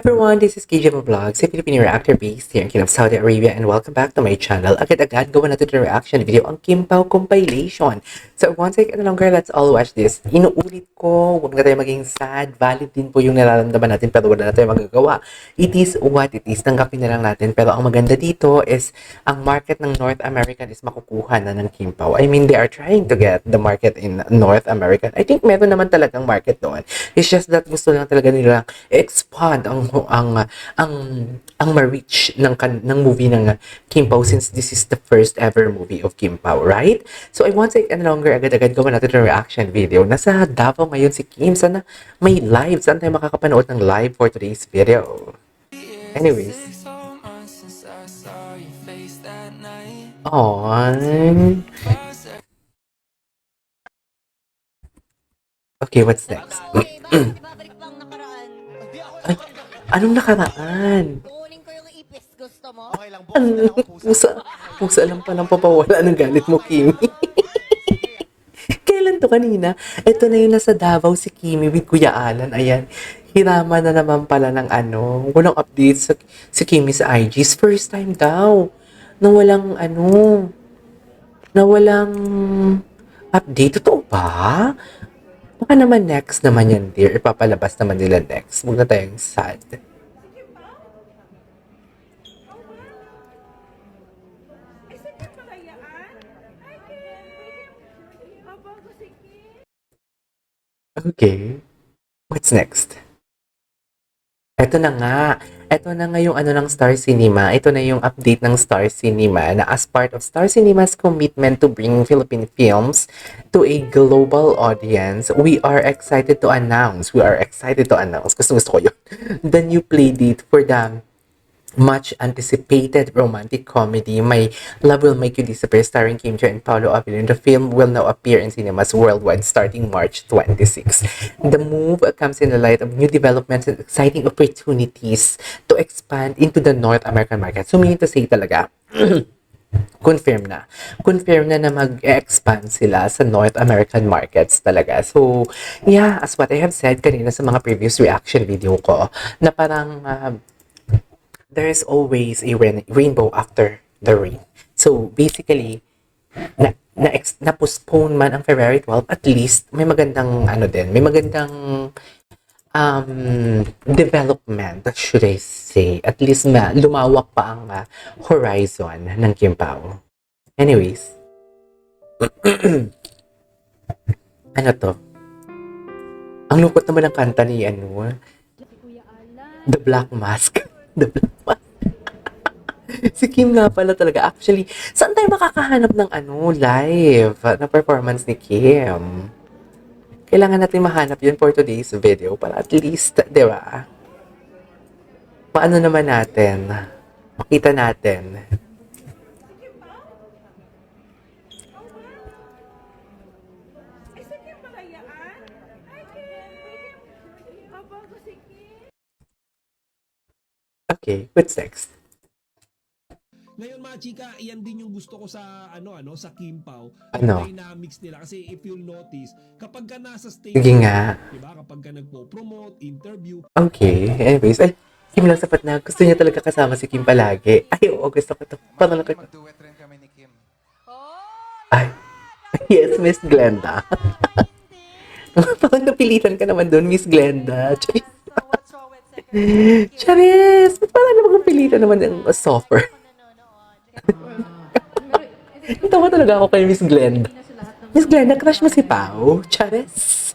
Everyone, this is KJ Vlogs, a Filipino reactor based here in Kingdom of Saudi Arabia, and welcome back to my channel. Agad-agad gawa natin yung reaction video ang Kim Pao compilation. So once again, no longer, let's all watch this. Inuulit ko, huwag na tayo maging sad. Valid din po yung nararamdaman natin pero wala na tayo magagawa. It is what it is. Tanggapin na lang natin. Pero ang maganda dito is ang market ng North American is makukuha na ng Kim Pao. I mean, they are trying to get the market in North America. I think meron naman talagang market doon. It's just that gusto lang talaga nila expand ang ma-reach ng movie ng Kim Pao since this is the first ever movie of Kim Pao, right? So I won't take any longer, agad-agad gawa natin ng reaction video. Nasa Davao ngayon si Kim. Sana may live. Saan tayo makakapanood ng live for today's video? Anyways. On. Okay, what's next? Ay, anong nakaraan? Kunin ko yung ipis. Gusto mo? Okay lang, boss. Dala ko pusa. Pusa lang palang papawala ng galit mo, Kimi. Kailan to kanina? Ito na yung nasa Davao si Kimi with Kuya Alan. Ayan. Hirama na naman pala ng walang update si Kimi sa IG's. First time daw. Na walang update. Totoo ba? Baka naman next naman yan, dear. Ipapalabas naman nila next. Huwag na tayong sad. Okay. What's next? Ito na nga. Ito na nga yung ng Star Cinema. Ito na yung update ng Star Cinema na as part of Star Cinema's commitment to bring Philippine films to a global audience, we are excited to announce, gusto ko yun, the new play date for the much anticipated romantic comedy My Love Will Make You Disappear starring Kim Chiu and Paolo Avellino. The film will now appear in cinemas worldwide starting March 26. The move comes in the light of new developments and exciting opportunities to expand into the North American market. So meaning to say talaga, confirm na mag-expand sila sa North American markets talaga. So, yeah, as what I have said kanina sa mga previous reaction video ko, na parang there is always a rainbow after the rain. So, basically, na-postpone man ang February 12, at least may magandang development, should I say. At least lumawak pa ang horizon ng Kim Pao. Anyways. Ano to? Ang lungkot naman ng kanta ni The Black Mask. The Black Mask. Si Kim nga pala talaga. Actually, saan tayo makakahanap ng live na performance ni Kim? Kailangan natin mahanap yun for today's video para at least, di ba? Paano naman natin? Makita natin. Okay, what's next? Ngayon mga chika, iyan din yung gusto ko sa sa Kim Pao. Ano? Yung dynamics nila kasi if you'll notice, kapag ka nasa stage, Sige nga. diba? Kapag ka nagpo-promote, interview. Okay, anyways, Kim lang sapat na. Gusto niya talaga kasama si Kim palagi. Ay, oo, gusto ko to. Parang lang Mag-duet rin kami ni Kim. Ay, yes, Miss Glenda. Parang napilitan ka naman doon, Miss Glenda. Charis! Ba't parang naman napilitan naman ng softer? Tawa talaga ako kay Miss Glenda. Miss Glenda, crush mo si Pao? Charis?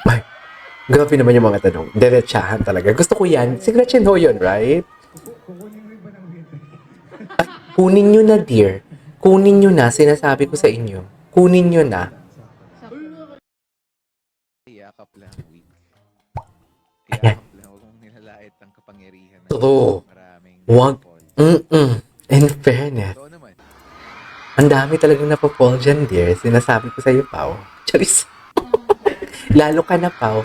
Ay, grabe naman yung mga tanong. Diretsahan talaga. Gusto ko yan. Si Gretchen Ho yun, right? Ay, kunin nyo na, dear. Kunin nyo na. Sinasabi ko sa inyo. Kunin nyo na. Iyakap lang, weak. Ayan. Iyakap lang. Huwag mong nilalait ang kapangyarihan. True. Maraming Wag. napapol. In fairness. Totoo naman. Ang dami talagang napapol dyan, dear. Sinasabi ko sa'yo, Pao. Charis. Lalo ka na, Pao.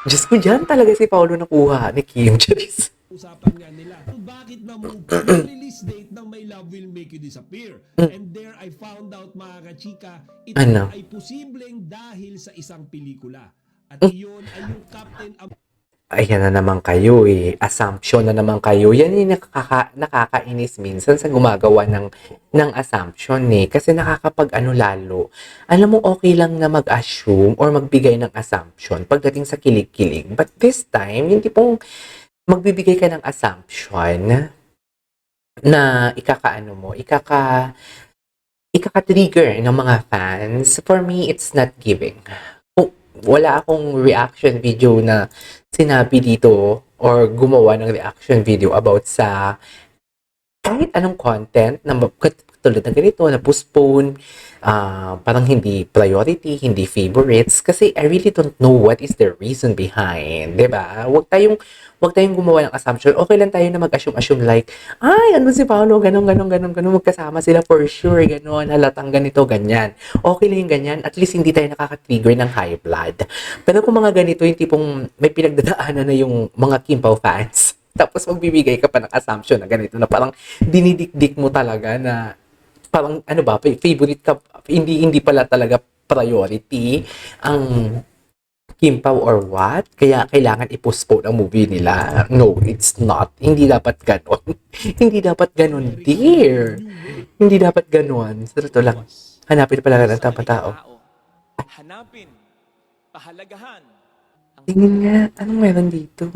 Diyos ko dyan talaga si Paolo nakuha ni Kim. Charis. Usapan nga nila. Bakit na-move yung release date ng My Love Will Make You Disappear? And there I found out mga kachika, ito Ano? ay posibleng dahil sa isang pelikula. At iyon ay yung Captain Ayan na naman kayo eh. Assumption na naman kayo. Yan yung nakakainis minsan sa gumagawa ng assumption eh. Kasi nakakapag ano lalo. Alam mo, okay lang na mag-assume or magbigay ng assumption pagdating sa kilig-kilig. But this time, yung tipong magbibigay ka ng assumption na ikaka-trigger ng mga fans. For me, it's not giving. Wala akong reaction video na sinabi dito or gumawa ng reaction video about sa kahit anong content na tulad ng ganito, na postpone, parang hindi priority, hindi favorites, kasi I really don't know what is the reason behind, 'di ba? Huwag tayong gumawa ng assumption. Okay lang tayo na mag-assume like, ay, ano si Paolo, ganun, magkasama sila for sure, ganun, halatang ganito, ganyan. Okay lang yung ganyan, at least hindi tayo nakaka-trigger ng high blood. Pero kung mga ganito, yung tipong may pinagdadaanan na yung mga Kim Pao fans, tapos magbibigay ka pa ng assumption na ganito, na parang dinidikdik mo talaga na parang ano ba, favorite ka, hindi pala talaga priority ang Kim Pao or what? Kaya kailangan i-postpone ang movie nila. No, it's not. Hindi dapat ganon. Hindi dapat ganon, dear. Hindi dapat ganon. Sa totoo lang, hanapin pala ng tamang tao. Hanapin, pahalagahan, ang Tingin nga, anong meron dito?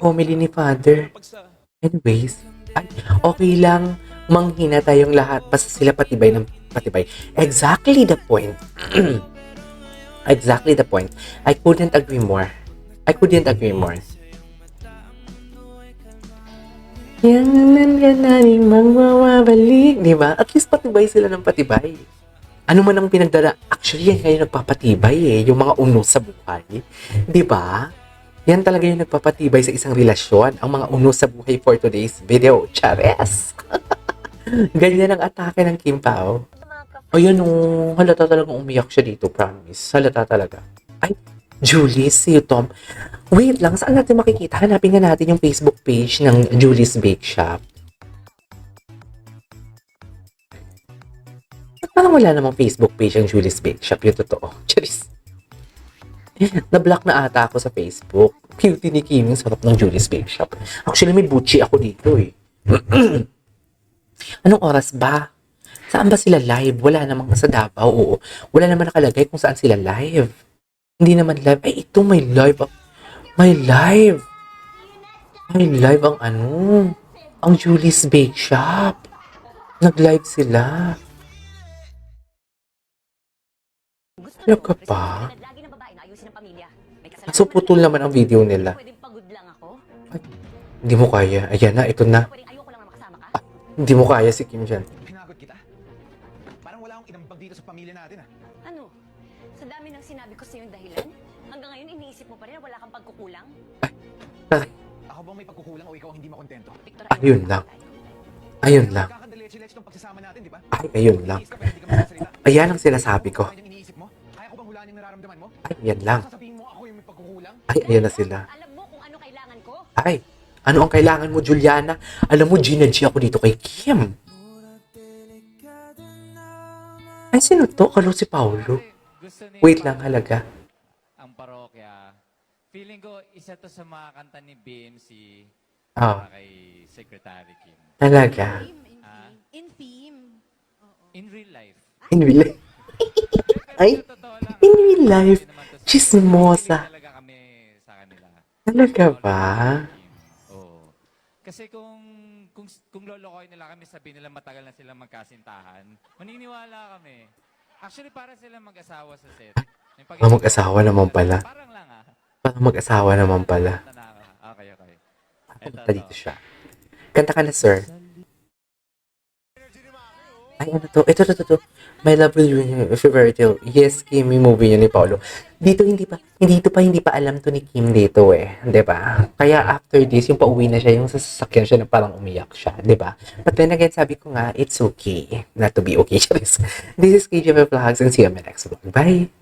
Homily ni Father. pagsa Anyways, ay, okay lang manghina tayong lahat basta sila patibay ng patibay. Exactly the point. Exactly the point. I couldn't agree more. Yan na rin magwawabalik. Diba? At least patibay sila ng patibay. Ano man ang pinagdala. Actually, yan kayo nagpapatibay eh. Yung mga unos sa buhay. Diba? Yan talaga yung nagpapatibay sa isang relasyon. Ang mga unos sa buhay for today's video. Chares! Ganyan ang atake ng Kim Pao. O yun, halata talagang umiyak siya dito, promise. Halata talaga. Ay, Julie's, si Tom. Wait lang, saan natin makikita? Hanapin nga natin yung Facebook page ng Julie's Bake Shop. At parang wala namang Facebook page ang Julie's Bake Shop, yung totoo. Charis. Na-block na ata ako sa Facebook. Cutie ni Kim, yung sarap ng Julie's Bake Shop. Actually, may Bucci ako dito eh. Anong oras ba? Saan ba sila live? Wala namang sa Davao. Oo. Wala naman nakalagay kung saan sila live. Hindi naman live. Ay, ito may live. May live. May live ang ano. Ang Julie's Bake Shop. Nag-live sila. Talaga pa? So, putol naman ang video nila. Pwedeng pagod lang ako. Hindi mo kaya. Ayan na, ito na. Pwedeng ayoko lang na makasama ka. Hindi mo kaya si Kim dyan. Pinagod kita. Parang wala akong inambag dito sa pamilya natin ah. Ano? Sa dami ng sinabi ko sa'yo yung dahilan, hanggang ngayon iniisip mo pa rin na wala kang pagkukulang? Ako bang may pagkukulang o ikaw ang hindi makontento? Victor, Ayun lang. Ayun lang. Kakadaletsy-letsy tong pagsasama natin, di ba? Ay, ayun lang. Iis ka pa, hindi ka magsasalita. Ayan ang sinasabi ko. Ano yung iniisip mo? Kaya ko bang hulaan yung nararamdaman mo? Ay, yan lang. Sasabihin mo ako yung may pagkukulang? Ay, ayan na sila. alam mo kung ano kailangan ko? Ay, ano ang kailangan mo, Juliana? Alam mo, G ako dito kay Kim. Ay, sino to? Kalo si Paulo. Gusto ni Wait lang, halaga. ang parokya. Feeling ko isa to sa mga kanta ni BMC Ah, para kay Secretary Kim. talaga. Ah, In theme. in real life. In real life. Ay, Sa totoo lang, in real life. hindi naman to sa- Chismosa. Hindi talaga kami sa kanila. Talaga ba? Oo. Kasi kung lolokohin nila kami, sabihin nila matagal na silang magkasintahan, maniniwala kami. Actually, para sila mag-asawa sa set. Yung pag- mag-asawa naman pala. Parang lang ah. Parang mag-asawa naman pala. Okay. Punta dito siya. Kanta ka na, sir. Ay, ano to? Ito. My Love Will Ruin You, Fairy Tale. Yes, Kim, yung movie yun ni Paolo. Dito, hindi pa alam to ni Kim dito eh. 'Di ba? Kaya after this, yung pauwi na siya, yung sasakyan siya na parang umiyak siya. 'Di ba? But then again, sabi ko nga, it's okay. Not to be okay. This is KJV Vlogs and see you in my next vlog. Bye!